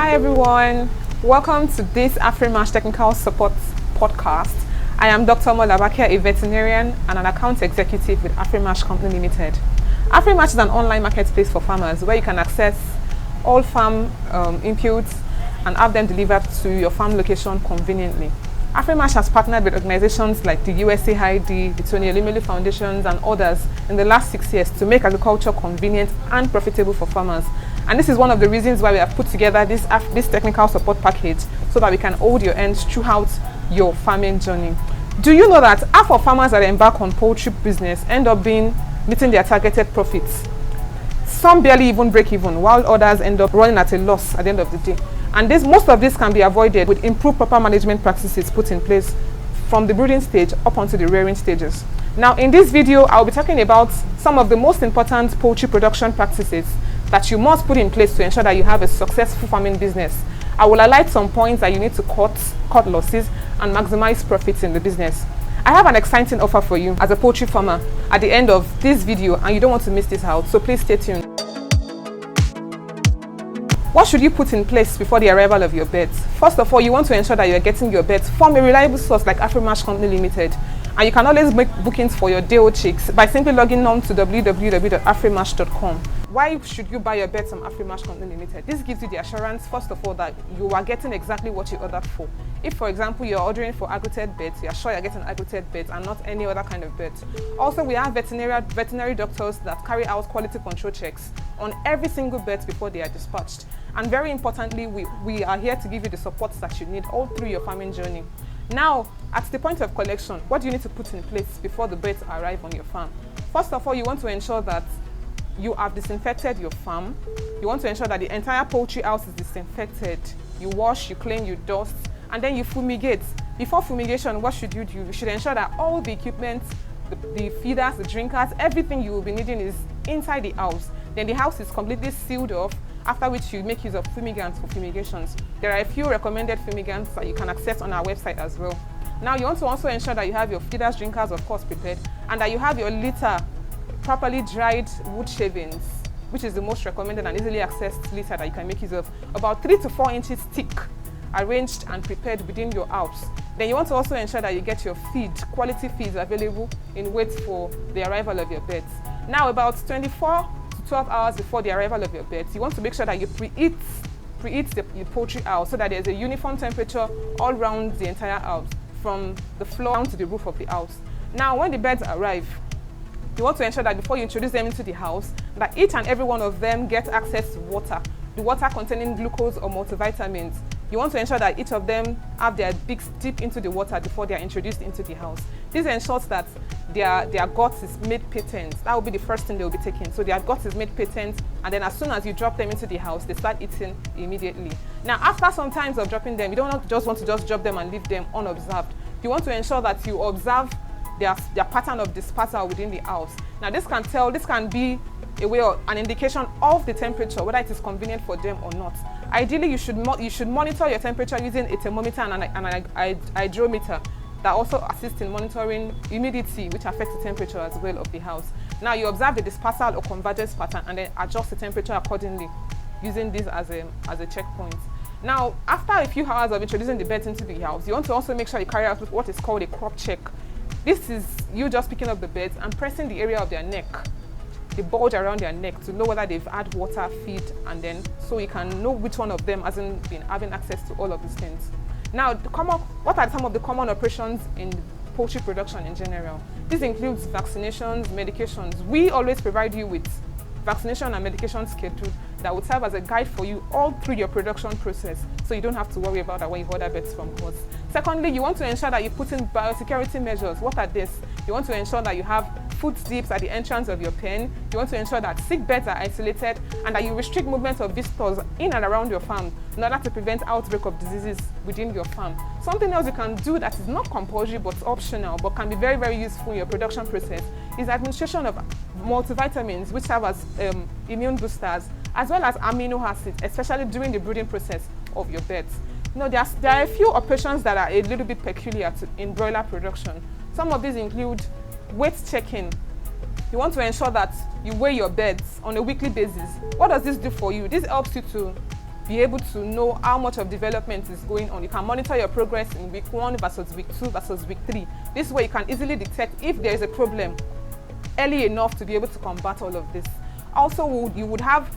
Hi everyone, welcome to this Afrimash Technical Support Podcast. I am Dr. Molabakia, a veterinarian and an account executive with Afrimash Company Limited. Afrimash is an online marketplace for farmers where you can access all farm inputs and have them delivered to your farm location conveniently. Afrimash has partnered with organizations like the USAID, the Tony Elumelu Foundations and others in the last 6 years to make agriculture convenient and profitable for farmers. And this is one of the reasons why we have put together this technical support package so that we can hold your hands throughout your farming journey. Do you know that half of farmers that embark on poultry business end up meeting their targeted profits? Some barely even break even, while others end up running at a loss at the end of the day. And most of this can be avoided with improved proper management practices put in place from the brooding stage up onto the rearing stages. Now, in this video, I'll be talking about some of the most important poultry production practices that you must put in place to ensure that you have a successful farming business. I will highlight some points that you need to cut losses and maximize profits in the business. I have an exciting offer for you as a poultry farmer at the end of this video, and you don't want to miss this out, so please stay tuned. What should you put in place before the arrival of your birds? First of all, you want to ensure that you are getting your birds from a reliable source like Afrimash Company Limited. And you can always make bookings for your day-old chicks by simply logging on to www.afrimash.com. Why should you buy your birds from Afrimash Company Limited? This gives you the assurance, first of all, that you are getting exactly what you ordered for. If, for example, you're ordering for agri-teed birds, you are sure you're getting agri-teed birds and not any other kind of birds. Also, we have veterinary doctors that carry out quality control checks on every single bird before they are dispatched. And very importantly, we are here to give you the support that you need all through your farming journey. Now, at the point of collection, what do you need to put in place before the birds arrive on your farm? First of all, you want to ensure that you have disinfected your farm. You want to ensure that the entire poultry house is disinfected. You wash, you clean, you dust, and then you fumigate. Before fumigation, what should you do? You should ensure that all the equipment, the feeders, the drinkers, everything you will be needing is inside the house. Then the house is completely sealed off, after which you make use of fumigants for fumigations. There are a few recommended fumigants that you can access on our website as well. Now, you want to also ensure that you have your feeders, drinkers, of course, prepared, and that you have your litter, properly dried wood shavings, which is the most recommended and easily accessed litter that you can make use of, about 3 to 4 inches thick, arranged and prepared within your house. Then you want to also ensure that you get your quality feeds available in wait for the arrival of your birds. Now, about 24 to 12 hours before the arrival of your birds, you want to make sure that you preheat the poultry house so that there's a uniform temperature all around the entire house, from the floor down to the roof of the house. Now, when the birds arrive, you want to ensure that before you introduce them into the house, that each and every one of them gets access to water, the water containing glucose or multivitamins. You want to ensure that each of them have their beaks deep into the water before they are introduced into the house. This ensures that their guts is made patent. That will be the first thing they will be taking. So their guts is made patent, and then as soon as you drop them into the house, they start eating immediately. Now, after some times of dropping them, you don't just want to drop them and leave them unobserved. You want to ensure that you observe their pattern of dispersal within the house. Now, this can be a way or an indication of the temperature, whether it is convenient for them or not. Ideally, you should monitor your temperature using a thermometer and an hydrometer that also assist in monitoring humidity, which affects the temperature as well of the house. Now, you observe the dispersal or convergence pattern and then adjust the temperature accordingly, using this as a checkpoint. Now, after a few hours of introducing the birds into the house, you want to also make sure you carry out what is called a crop check. This is you just picking up the birds and pressing the area of their neck, the bulge around their neck, to know whether they've had water, feed, and then so you can know which one of them hasn't been having access to all of these things. Now, what are some of the common operations in poultry production in general? This includes vaccinations, medications. We always provide you with vaccination and medication schedule that would serve as a guide for you all through your production process, so you don't have to worry about that when you order birds from us. Secondly, you want to ensure that you put in biosecurity measures. What are these? You want to ensure that you have food dips at the entrance of your pen. You want to ensure that sick birds are isolated and that you restrict movement of visitors in and around your farm in order to prevent outbreak of diseases within your farm. Something else you can do that is not compulsory but optional but can be very, very useful in your production process is administration of multivitamins, which serve as immune boosters, as well as amino acids, especially during the brooding process of your birds. There are a few operations that are a little bit peculiar in broiler production. Some of these include weight checking. You want to ensure that you weigh your birds on a weekly basis. What does this do for you? This helps you to be able to know how much of development is going on. You can monitor your progress in week 1 versus week 2 versus week 3. This way you can easily detect if there is a problem early enough to be able to combat all of this. Also, you would have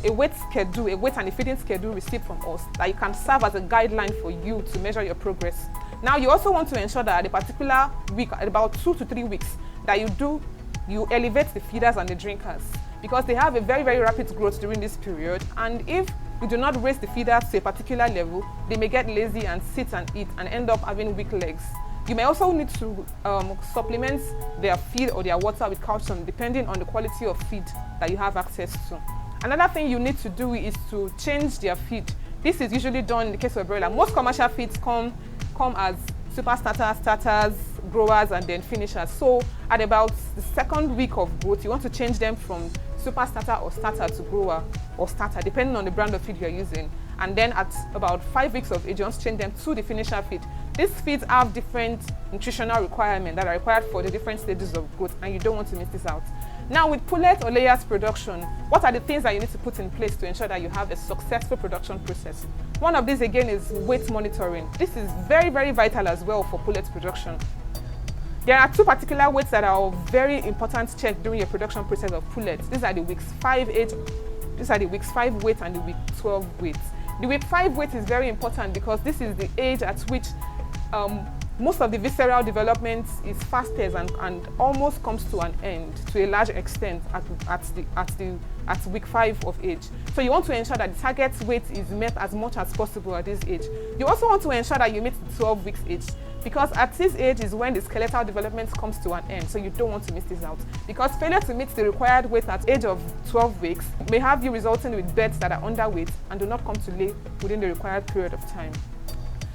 a weight schedule, a weight and a feeding schedule received from us that you can serve as a guideline for you to measure your progress. Now, you also want to ensure that at a particular week, at about 2 to 3 weeks, that you elevate the feeders and the drinkers, because they have a very, very rapid growth during this period. And if you do not raise the feeders to a particular level, they may get lazy and sit and eat and end up having weak legs. You may also need to supplement their feed or their water with calcium, depending on the quality of feed that you have access to. Another thing you need to do is to change their feed. This is usually done in the case of broiler. Most commercial feeds come as super starters, starters, growers, and then finishers. So at about the second week of growth, you want to change them from super starter or starter to grower or starter, depending on the brand of feed you're using. And then at about 5 weeks of age, you want to change them to the finisher feed. These feeds have different nutritional requirements that are required for the different stages of growth, and you don't want to miss this out. Now, with pullet or layers production, what are the things that you need to put in place to ensure that you have a successful production process? One of these, again, is weight monitoring. This is very, very vital as well for pullet production. There are 2 particular weights that are very important to check during your production process of pullets. These are the weeks 5 age. These are the weeks 5 weight and the week 12 weight. The week 5 weight is very important because this is the age at which most of the visceral development is fastest and almost comes to an end to a large extent at week 5 of age. So you want to ensure that the target weight is met as much as possible at this age. You also want to ensure that you meet the 12 weeks age, because at this age is when the skeletal development comes to an end. So you don't want to miss this out, because failure to meet the required weight at age of 12 weeks may have you resulting with birds that are underweight and do not come to lay within the required period of time.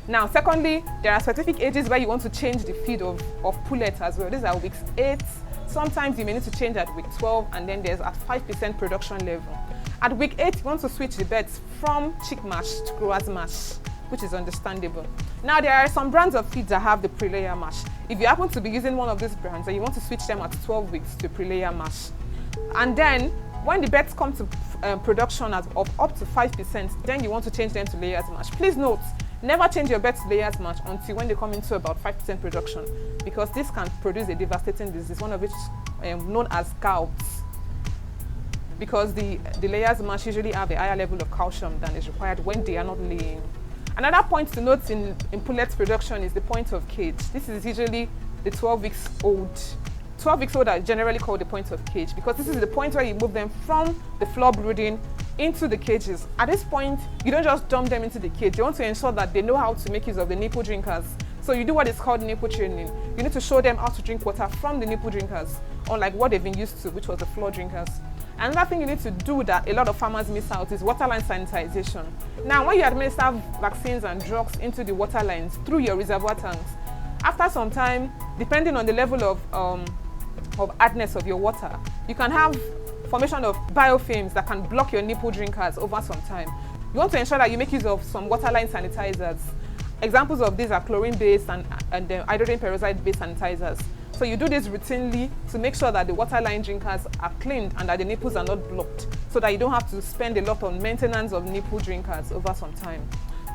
Now, secondly, there are specific ages where you want to change the feed of pullets as well. These are weeks 8. Sometimes you may need to change at week 12, and then there's at 5% production level. At week 8, you want to switch the birds from chick mash to growers mash, which is understandable. Now, there are some brands of feeds that have the pre-layer mash. If you happen to be using one of these brands and you want to switch them at 12 weeks to pre-layer mash, and then when the birds come to production of up to 5%, then you want to change them to layers mash. Please note, never change your birds to layers mash until when they come into about 5% production, because this can produce a devastating disease, one of which is known as scalps, because the layers mash usually have a higher level of calcium than is required when they are not laying. Another point to note in pullets production is the point of cage. This is usually the 12 weeks old. 12 weeks old are generally called the point of cage, because this is the point where you move them from the floor brooding into the cages. At this point, you don't just dump them into the cage. You want to ensure that they know how to make use of the nipple drinkers. So you do what is called nipple training. You need to show them how to drink water from the nipple drinkers, unlike what they've been used to, which was the floor drinkers. Another thing you need to do that a lot of farmers miss out is waterline sanitization. Now, when you administer vaccines and drugs into the water lines through your reservoir tanks, after some time, depending on the level of hardness of your water, you can have formation of biofilms that can block your nipple drinkers over some time. You want to ensure that you make use of some waterline sanitizers. Examples of these are chlorine-based and hydrogen peroxide-based sanitizers. So you do this routinely to make sure that the waterline drinkers are cleaned and that the nipples are not blocked, so that you don't have to spend a lot on maintenance of nipple drinkers over some time.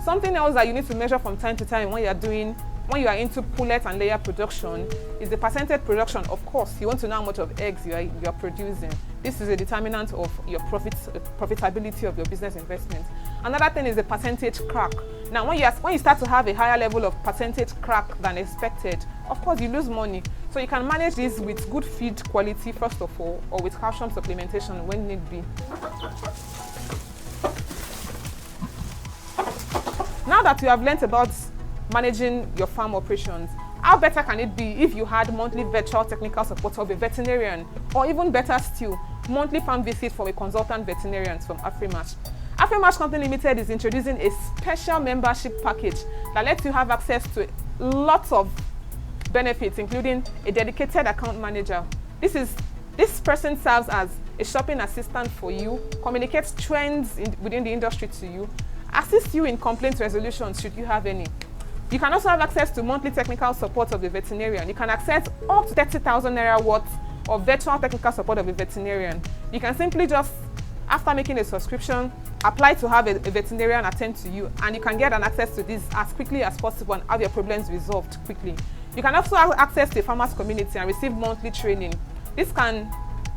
Something else that you need to measure from time to time when you are into pullet and layer production is the percentage production. Of course, you want to know how much of eggs you are producing. This is a determinant of your profitability of your business investment. Another thing is the percentage crack. Now, when you start to have a higher level of percentage crack than expected, of course, you lose money. So you can manage this with good feed quality, first of all, or with calcium supplementation when need be. Now that you have learnt about managing your farm operations, how better can it be if you had monthly virtual technical support of a veterinarian, or even better still, monthly farm visits from a consultant veterinarian from Afrimash? Afrimash Company Limited is introducing a special membership package that lets you have access to lots of benefits, including a dedicated account manager. This person serves as a shopping assistant for you, communicates trends within the industry to you, assists you in complaint resolution should you have any. You can also have access to monthly technical support of the veterinarian. You can access up to 30,000 naira worth of virtual technical support of a veterinarian. You can simply just After making a subscription, apply to have a veterinarian attend to you, and you can get an access to this as quickly as possible and have your problems resolved quickly. You can also have access to a farmers community and receive monthly training. This can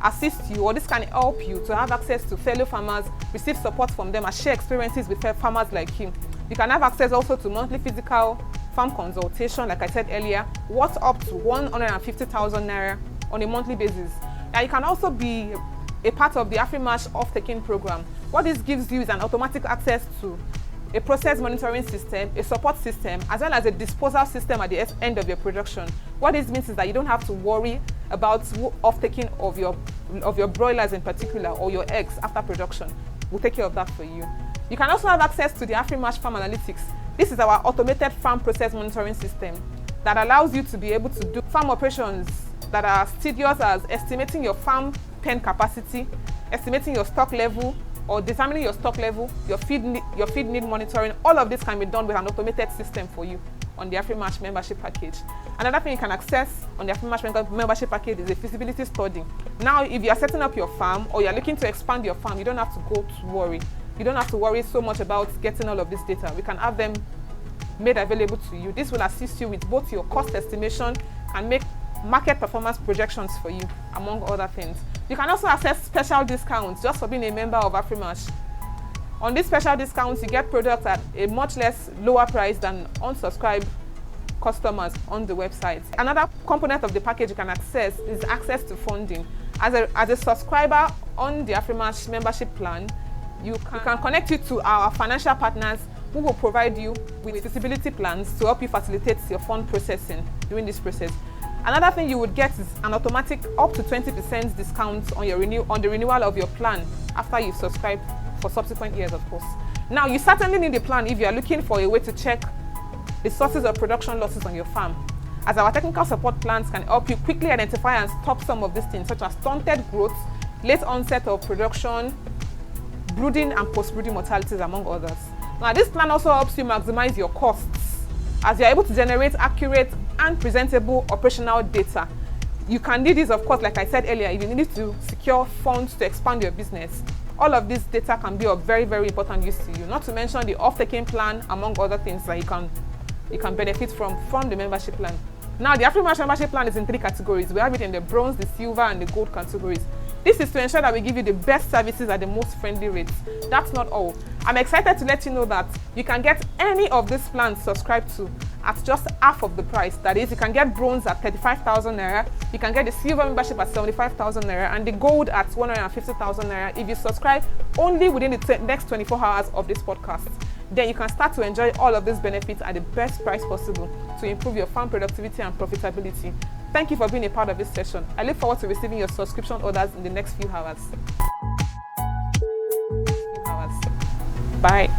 assist you, or this can help you to have access to fellow farmers, receive support from them, and share experiences with farmers like you. You can have access also to monthly physical farm consultation, like I said earlier, worth up to 150,000 naira on a monthly basis. And you can also be a part of the AfriMash off-taking program. What this gives you is an automatic access to a process monitoring system, a support system, as well as a disposal system at the end of your production. What this means is that you don't have to worry about off-taking of your broilers in particular, or your eggs after production. We'll take care of that for you. You can also have access to the AfriMash Farm Analytics. This is our automated farm process monitoring system that allows you to be able to do farm operations that are tedious as estimating your farm pen capacity, estimating your stock level, or determining your stock level, your feed need monitoring. All of this can be done with an automated system for you on the AfriMash membership package. Another thing you can access on the AfriMash membership package is a feasibility study. Now, if you are setting up your farm or you are looking to expand your farm, you don't have to go to worry. You don't have to worry so much about getting all of this data. We can have them made available to you. This will assist you with both your cost estimation and make market performance projections for you, among other things. You can also access special discounts just for being a member of AfriMash. On these special discounts, you get products at a much less lower price than unsubscribed customers on the website. Another component of the package you can access is access to funding. As a subscriber on the AfriMash membership plan, you can connect you to our financial partners who will provide you with feasibility plans to help you facilitate your fund processing during this process. Another thing you would get is an automatic up to 20% discount on the renewal of your plan after you've subscribed for subsequent years, of course. Now, you certainly need a plan if you are looking for a way to check the sources of production losses on your farm, as our technical support plans can help you quickly identify and stop some of these things, such as stunted growth, late onset of production, brooding and post-brooding mortalities, among others. Now, this plan also helps you maximize your costs, as you're able to generate accurate and presentable operational data. You can need this, of course, like I said earlier, if you need to secure funds to expand your business. All of this data can be of very, very important use to you, not to mention the off-taking plan, among other things that you can benefit from the membership plan. Now, the AfriMash membership plan is in 3 categories. We have it in the bronze, the silver, and the gold categories. This is to ensure that we give you the best services at the most friendly rates. That's not all. I'm excited to let you know that you can get any of these plans subscribed to at just half of the price. That is, you can get bronze at 35,000 naira, you can get the silver membership at 75,000 naira, and the gold at 150,000 naira if you subscribe only within the next 24 hours of this podcast. Then you can start to enjoy all of these benefits at the best price possible to improve your farm productivity and profitability. Thank you for being a part of this session. I look forward to receiving your subscription orders in the next few hours. Bye.